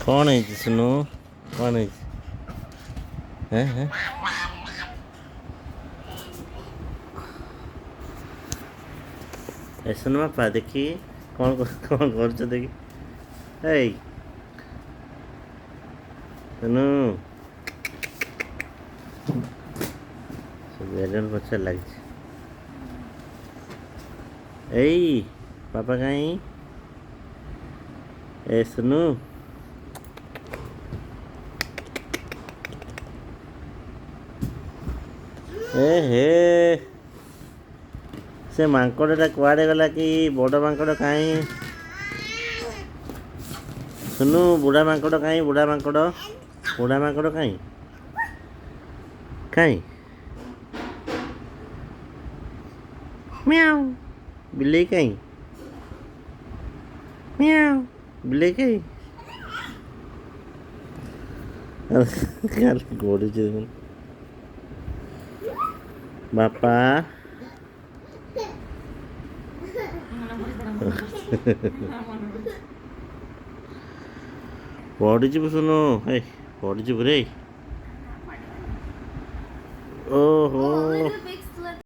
कौन है सुनो कौन है हैं ऐसा ना पा देखी कौन कौन कर देखी ए सुनो बेलन पछा लगी ए पापा कहीं ए सुनो ए हे से माଙ୍କड़टा कुआड़े गला कि बड़ माଙ୍କड़ कहीं सुनू बुढ़ा माଙ୍କड़ कहीं बुढ़ा माଙ୍କड़ कहीं कहीं म्याऊ बिल्ली कहीं म्याऊ बिल्ली कहीं गोड़ बापा पड़ीजी सुनो है पड़ीजी रे ओहो